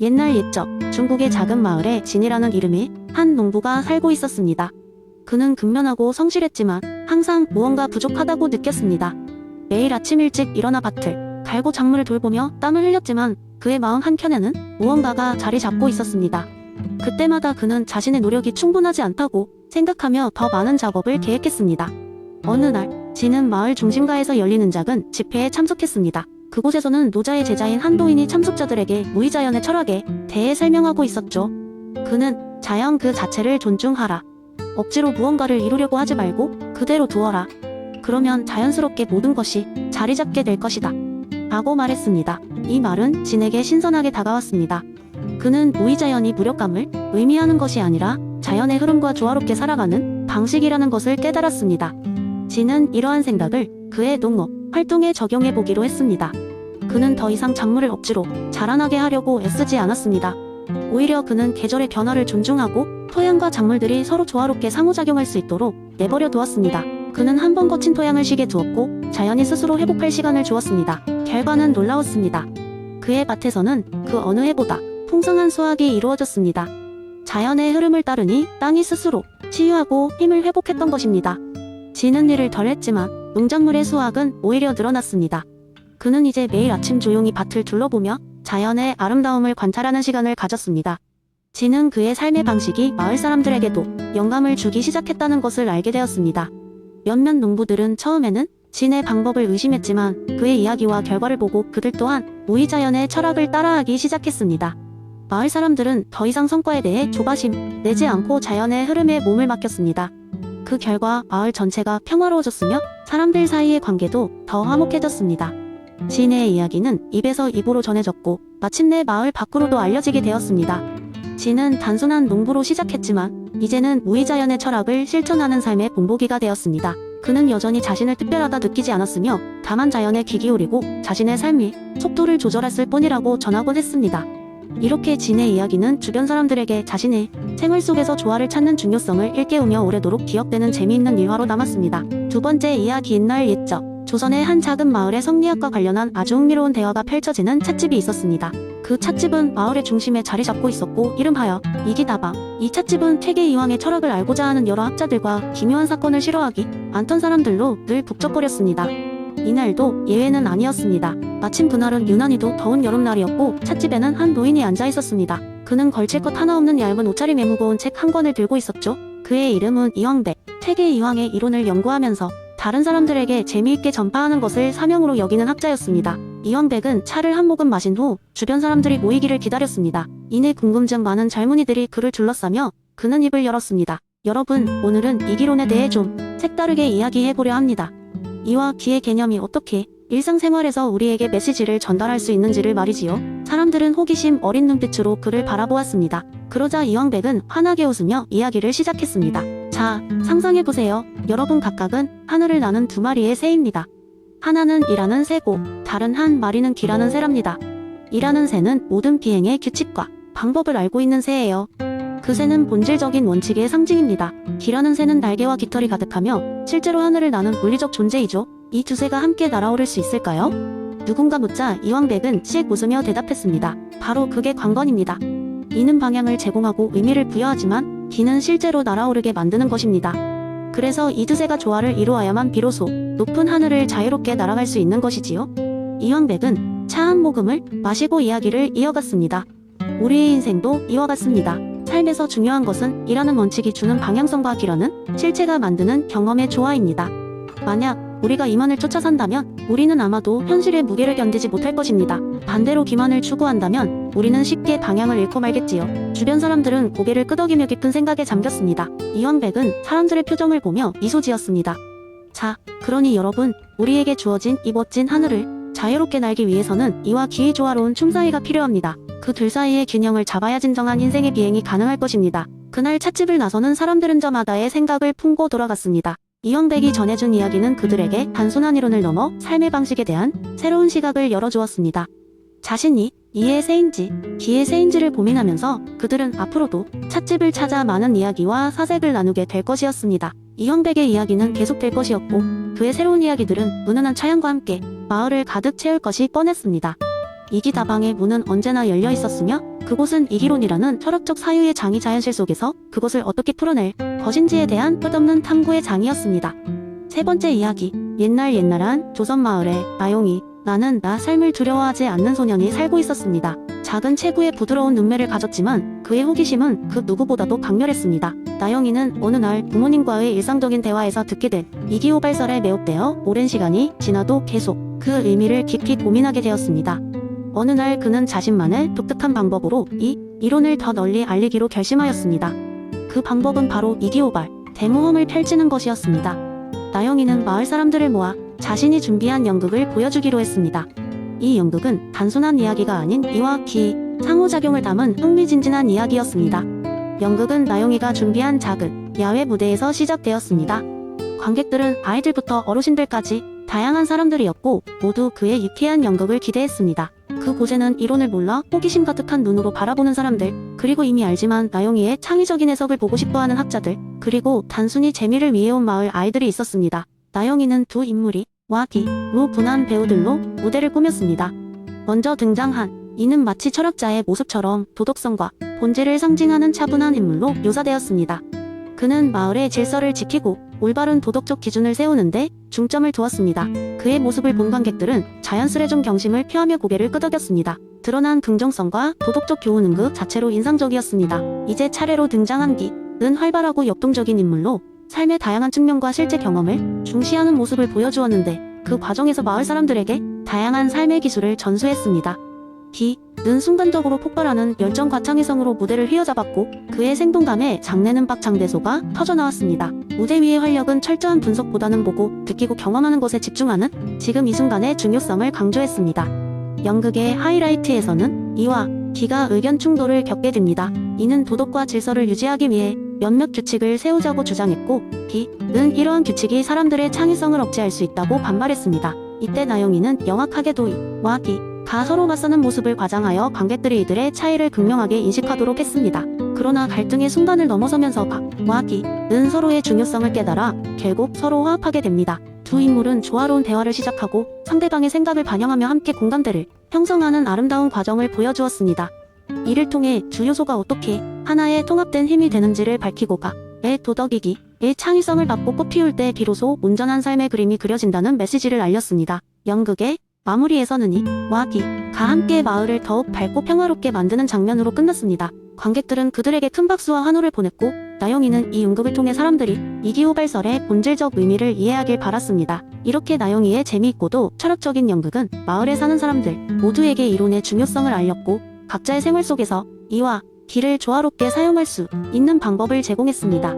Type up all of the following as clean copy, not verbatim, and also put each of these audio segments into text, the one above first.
옛날 옛적 중국의 작은 마을에 진이라는 이름의 한 농부가 살고 있었습니다. 그는 근면하고 성실했지만 항상 무언가 부족하다고 느꼈습니다. 매일 아침 일찍 일어나 밭을 갈고 작물을 돌보며 땀을 흘렸지만 그의 마음 한켠에는 무언가가 자리 잡고 있었습니다. 그때마다 그는 자신의 노력이 충분하지 않다고 생각하며 더 많은 작업을 계획했습니다. 어느 날 진은 마을 중심가에서 열리는 작은 집회에 참석했습니다. 그곳에서는 노자의 제자인 한도인이 참석자들에게 무의자연의 철학에 대해 설명하고 있었죠. 그는 자연 그 자체를 존중하라. 억지로 무언가를 이루려고 하지 말고 그대로 두어라. 그러면 자연스럽게 모든 것이 자리 잡게 될 것이다. 라고 말했습니다. 이 말은 진에게 신선하게 다가왔습니다. 그는 무의자연이 무력감을 의미하는 것이 아니라 자연의 흐름과 조화롭게 살아가는 방식이라는 것을 깨달았습니다. 진은 이러한 생각을 그의 농업 활동에 적용해 보기로 했습니다. 그는 더 이상 작물을 억지로 자라나게 하려고 애쓰지 않았습니다. 오히려 그는 계절의 변화를 존중하고 토양과 작물들이 서로 조화롭게 상호작용할 수 있도록 내버려 두었습니다. 그는 한 번 거친 토양을 쉬게 두었고 자연이 스스로 회복할 시간을 주었습니다. 결과는 놀라웠습니다. 그의 밭에서는 그 어느 해보다 풍성한 수확이 이루어졌습니다. 자연의 흐름을 따르니 땅이 스스로 치유하고 힘을 회복했던 것입니다. 지는 일을 덜 했지만 농작물의 수확은 오히려 늘어났습니다. 그는 이제 매일 아침 조용히 밭을 둘러보며 자연의 아름다움을 관찰하는 시간을 가졌습니다. 진은 그의 삶의 방식이 마을 사람들에게도 영감을 주기 시작했다는 것을 알게 되었습니다. 몇몇 농부들은 처음에는 진의 방법을 의심했지만 그의 이야기와 결과를 보고 그들 또한 무의자연의 철학을 따라하기 시작했습니다. 마을 사람들은 더 이상 성과에 대해 조바심 내지 않고 자연의 흐름에 몸을 맡겼습니다. 그 결과 마을 전체가 평화로워졌으며 사람들 사이의 관계도 더 화목해졌습니다. 진의 이야기는 입에서 입으로 전해졌고 마침내 마을 밖으로도 알려지게 되었습니다. 진은 단순한 농부로 시작했지만 이제는 무의자연의 철학을 실천하는 삶의 본보기가 되었습니다. 그는 여전히 자신을 특별하다 느끼지 않았으며 다만 자연에 귀 기울이고 자신의 삶의 속도를 조절했을 뿐이라고 전하곤 했습니다. 이렇게 진의 이야기는 주변 사람들에게 자신의 생활 속에서 조화를 찾는 중요성을 일깨우며 오래도록 기억되는 재미있는 일화로 남았습니다. 두 번째 이야기. 옛날 옛적 조선의 한 작은 마을에 성리학과 관련한 아주 흥미로운 대화가 펼쳐지는 찻집이 있었습니다. 그 찻집은 마을의 중심에 자리 잡고 있었고 이름하여 이기다방. 이 찻집은 퇴계 이황의 철학을 알고자 하는 여러 학자들과 기묘한 사건을 싫어하기 않던 사람들로 늘 북적거렸습니다. 이날도 예외는 아니었습니다. 마침 그날은 유난히도 더운 여름날이었고 찻집에는 한 노인이 앉아 있었습니다. 그는 걸칠 것 하나 없는 얇은 옷차림에 무거운 책 한 권을 들고 있었죠. 그의 이름은 이황백. 퇴계 이황의 이론을 연구하면서 다른 사람들에게 재미있게 전파하는 것을 사명으로 여기는 학자였습니다. 이황백은 차를 한 모금 마신 후 주변 사람들이 모이기를 기다렸습니다. 이내 궁금증 많은 젊은이들이 그를 둘러싸며 그는 입을 열었습니다. 여러분, 오늘은 이기론에 대해 좀 색다르게 이야기해보려 합니다. 이와 기의 개념이 어떻게 일상생활에서 우리에게 메시지를 전달할 수 있는지를 말이지요. 사람들은 호기심 어린 눈빛으로 그를 바라보았습니다. 그러자 이황백은 환하게 웃으며 이야기를 시작했습니다. 자, 상상해보세요. 여러분 각각은 하늘을 나는 두 마리의 새입니다. 하나는 이라는 새고 다른 한 마리는 기라는 새랍니다. 이라는 새는 모든 비행의 규칙과 방법을 알고 있는 새예요. 그 새는 본질적인 원칙의 상징입니다. 기라는 새는 날개와 깃털이 가득하며 실제로 하늘을 나는 물리적 존재이죠. 이 두 새가 함께 날아오를 수 있을까요? 누군가 묻자 이황백은 씩 웃으며 대답했습니다. 바로 그게 관건입니다. 이는 방향을 제공하고 의미를 부여하지만 기는 실제로 날아오르게 만드는 것입니다. 그래서 이 두 새가 조화를 이루어야만 비로소 높은 하늘을 자유롭게 날아갈 수 있는 것이지요. 이황백은 차 한 모금을 마시고 이야기를 이어갔습니다. 우리의 인생도 이와 같습니다. 삶에서 중요한 것은 이라는 원칙이 주는 방향성과 기라는 실체가 만드는 경험의 조화입니다. 만약 우리가 이만을 쫓아 산다면 우리는 아마도 현실의 무게를 견디지 못할 것입니다. 반대로 기만을 추구한다면 우리는 쉽게 방향을 잃고 말겠지요. 주변 사람들은 고개를 끄덕이며 깊은 생각에 잠겼습니다. 이황백은 사람들의 표정을 보며 미소 지었습니다. 자, 그러니 여러분, 우리에게 주어진 이 멋진 하늘을 자유롭게 날기 위해서는 이와 기의 조화로운 춤사위가 필요합니다. 그 둘 사이의 균형을 잡아야 진정한 인생의 비행이 가능할 것입니다. 그날 찻집을 나서는 사람들은 저마다의 생각을 품고 돌아갔습니다. 이황백이 전해준 이야기는 그들에게 단순한 이론을 넘어 삶의 방식에 대한 새로운 시각을 열어주었습니다. 자신이 이의 새인지 기의 새인지를 고민하면서 그들은 앞으로도 찻집을 찾아 많은 이야기와 사색을 나누게 될 것이었습니다. 이황백의 이야기는 계속될 것이었고 그의 새로운 이야기들은 은은한 차향과 함께 마을을 가득 채울 것이 뻔했습니다. 이기다방의 문은 언제나 열려 있었으며 그곳은 이기론이라는 철학적 사유의 장이 자연실 속에서 그것을 어떻게 풀어낼 것인지에 대한 끝없는 탐구의 장이었습니다. 세 번째 이야기. 옛날한 조선 마을에 나용이 나는 나 삶을 두려워하지 않는 소년이 살고 있었습니다. 작은 체구에 부드러운 눈매를 가졌지만 그의 호기심은 그 누구보다도 강렬했습니다. 나영이는 어느 날 부모님과의 일상적인 대화에서 듣게 된 이기호발설에 매혹되어 오랜 시간이 지나도 계속 그 의미를 깊이 고민하게 되었습니다. 어느 날 그는 자신만의 독특한 방법으로 이 이론을 더 널리 알리기로 결심하였습니다. 그 방법은 바로 이기호발, 대모험을 펼치는 것이었습니다. 나영이는 마을 사람들을 모아 자신이 준비한 연극을 보여주기로 했습니다. 이 연극은 단순한 이야기가 아닌 이와 기, 상호작용을 담은 흥미진진한 이야기였습니다. 연극은 나영이가 준비한 작은 야외 무대에서 시작되었습니다. 관객들은 아이들부터 어르신들까지 다양한 사람들이었고 모두 그의 유쾌한 연극을 기대했습니다. 그곳에는 이론을 몰라 호기심 가득한 눈으로 바라보는 사람들, 그리고 이미 알지만 나영이의 창의적인 해석을 보고 싶어하는 학자들, 그리고 단순히 재미를 위해 온 마을 아이들이 있었습니다. 나영이는 두 인물이 와기, 무분한 배우들로 무대를 꾸몄습니다. 먼저 등장한 이는 마치 철학자의 모습처럼 도덕성과 본질을 상징하는 차분한 인물로 묘사되었습니다. 그는 마을의 질서를 지키고 올바른 도덕적 기준을 세우는데 중점을 두었습니다. 그의 모습을 본 관객들은 자연스레 좀 경심을 표하며 고개를 끄덕였습니다. 드러난 긍정성과 도덕적 교훈은 그 자체로 인상적이었습니다. 이제 차례로 등장한 기는 활발하고 역동적인 인물로 삶의 다양한 측면과 실제 경험을 중시하는 모습을 보여주었는데 그 과정에서 마을 사람들에게 다양한 삶의 기술을 전수했습니다. 기는 순간적으로 폭발하는 열정과 창의성으로 무대를 휘어잡았고 그의 생동감에 장내는 박장대소가 터져나왔습니다. 무대 위의 활력은 철저한 분석보다는 보고, 느끼고 경험하는 것에 집중하는 지금 이 순간의 중요성을 강조했습니다. 연극의 하이라이트에서는 이와 기가 의견 충돌을 겪게 됩니다. 이는 도덕과 질서를 유지하기 위해 몇몇 규칙을 세우자고 주장했고 기는 이러한 규칙이 사람들의 창의성을 억제할 수 있다고 반발했습니다. 이때 나영이는 영악하게도 이와 기가 서로 맞서는 모습을 과장하여 관객들이 이들의 차이를 극명하게 인식하도록 했습니다. 그러나 갈등의 순간을 넘어서면서 가와 기는 서로의 중요성을 깨달아 결국 서로 화합하게 됩니다. 두 인물은 조화로운 대화를 시작하고 상대방의 생각을 반영하며 함께 공감대를 형성하는 아름다운 과정을 보여주었습니다. 이를 통해 두 요소가 어떻게 하나의 통합된 힘이 되는지를 밝히고 가의 도덕이기의 창의성을 받고 꽃피울 때 비로소 온전한 삶의 그림이 그려진다는 메시지를 알렸습니다. 연극의 마무리에서는 이와 기가 함께 마을을 더욱 밝고 평화롭게 만드는 장면으로 끝났습니다. 관객들은 그들에게 큰 박수와 환호를 보냈고 나영이는 이 연극을 통해 사람들이 이기호발설의 본질적 의미를 이해하길 바랐습니다. 이렇게 나영이의 재미있고도 철학적인 연극은 마을에 사는 사람들 모두에게 이론의 중요성을 알렸고 각자의 생활 속에서 이와 기를 조화롭게 사용할 수 있는 방법을 제공했습니다.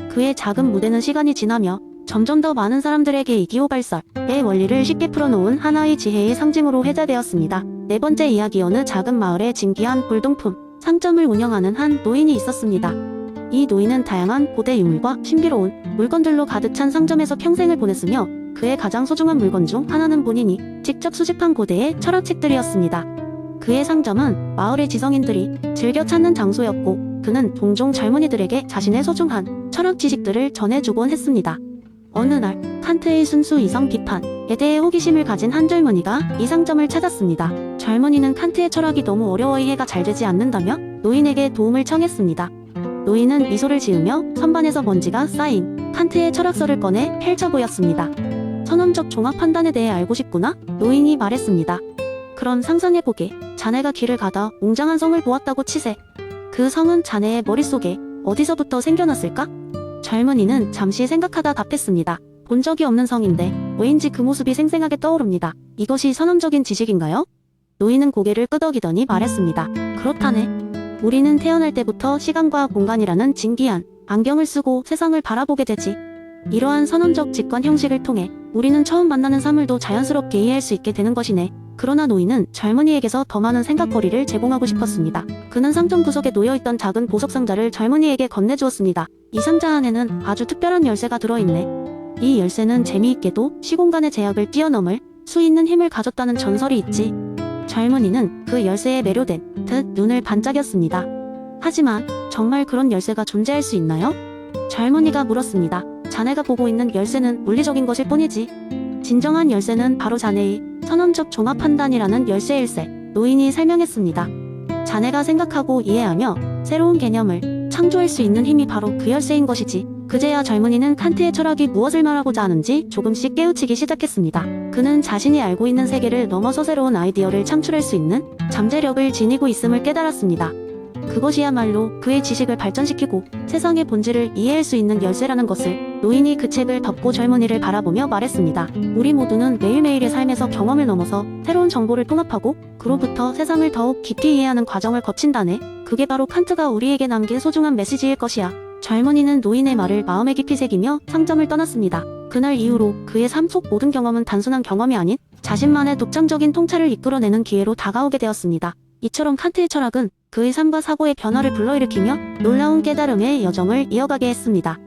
그의 작은 무대는 시간이 지나며 점점 더 많은 사람들에게 이기호발설의 원리를 쉽게 풀어놓은 하나의 지혜의 상징으로 회자되었습니다. 네 번째 이야기. 어느 작은 마을에 진귀한 골동품 상점을 운영하는 한 노인이 있었습니다. 이 노인은 다양한 고대 유물과 신비로운 물건들로 가득 찬 상점에서 평생을 보냈으며 그의 가장 소중한 물건 중 하나는 본인이 직접 수집한 고대의 철학책들이었습니다. 그의 상점은 마을의 지성인들이 즐겨 찾는 장소였고 그는 종종 젊은이들에게 자신의 소중한 철학 지식들을 전해주곤 했습니다. 어느 날 칸트의 순수 이성 비판에 대해 호기심을 가진 한 젊은이가 이 상점을 찾았습니다. 젊은이는 칸트의 철학이 너무 어려워 이해가 잘 되지 않는다며 노인에게 도움을 청했습니다. 노인은 미소를 지으며 선반에서 먼지가 쌓인 칸트의 철학서를 꺼내 펼쳐 보였습니다. 선언적 종합 판단에 대해 알고 싶구나? 노인이 말했습니다. 그럼 상상해보게. 자네가 길을 가다 웅장한 성을 보았다고 치세. 그 성은 자네의 머릿속에 어디서부터 생겨났을까? 젊은이는 잠시 생각하다 답했습니다. 본 적이 없는 성인데 왜인지 그 모습이 생생하게 떠오릅니다. 이것이 선언적인 지식인가요? 노인은 고개를 끄덕이더니 말했습니다. 그렇다네. 우리는 태어날 때부터 시간과 공간이라는 진기한 안경을 쓰고 세상을 바라보게 되지. 이러한 선언적 직관 형식을 통해 우리는 처음 만나는 사물도 자연스럽게 이해할 수 있게 되는 것이네. 그러나 노인은 젊은이에게서 더 많은 생각거리를 제공하고 싶었습니다. 그는 상점 구석에 놓여있던 작은 보석 상자를 젊은이에게 건네주었습니다. 이 상자 안에는 아주 특별한 열쇠가 들어있네. 이 열쇠는 재미있게도 시공간의 제약을 뛰어넘을 수 있는 힘을 가졌다는 전설이 있지. 젊은이는 그 열쇠에 매료된 듯 눈을 반짝였습니다. 하지만 정말 그런 열쇠가 존재할 수 있나요? 젊은이가 물었습니다. 자네가 보고 있는 열쇠는 물리적인 것일 뿐이지. 진정한 열쇠는 바로 자네의 선언적 종합 판단이라는 열쇠일세. 노인이 설명했습니다. 자네가 생각하고 이해하며 새로운 개념을 창조할 수 있는 힘이 바로 그 열쇠인 것이지. 그제야 젊은이는 칸트의 철학이 무엇을 말하고자 하는지 조금씩 깨우치기 시작했습니다. 그는 자신이 알고 있는 세계를 넘어서 새로운 아이디어를 창출할 수 있는 잠재력을 지니고 있음을 깨달았습니다. 그것이야말로 그의 지식을 발전시키고 세상의 본질을 이해할 수 있는 열쇠라는 것을. 노인이 그 책을 덮고 젊은이를 바라보며 말했습니다. 우리 모두는 매일매일의 삶에서 경험을 넘어서 새로운 정보를 통합하고 그로부터 세상을 더욱 깊이 이해하는 과정을 거친다네. 그게 바로 칸트가 우리에게 남긴 소중한 메시지일 것이야. 젊은이는 노인의 말을 마음에 깊이 새기며 상점을 떠났습니다. 그날 이후로 그의 삶 속 모든 경험은 단순한 경험이 아닌 자신만의 독창적인 통찰을 이끌어내는 기회로 다가오게 되었습니다. 이처럼 칸트의 철학은 그의 삶과 사고의 변화를 불러일으키며 놀라운 깨달음의 여정을 이어가게 했습니다.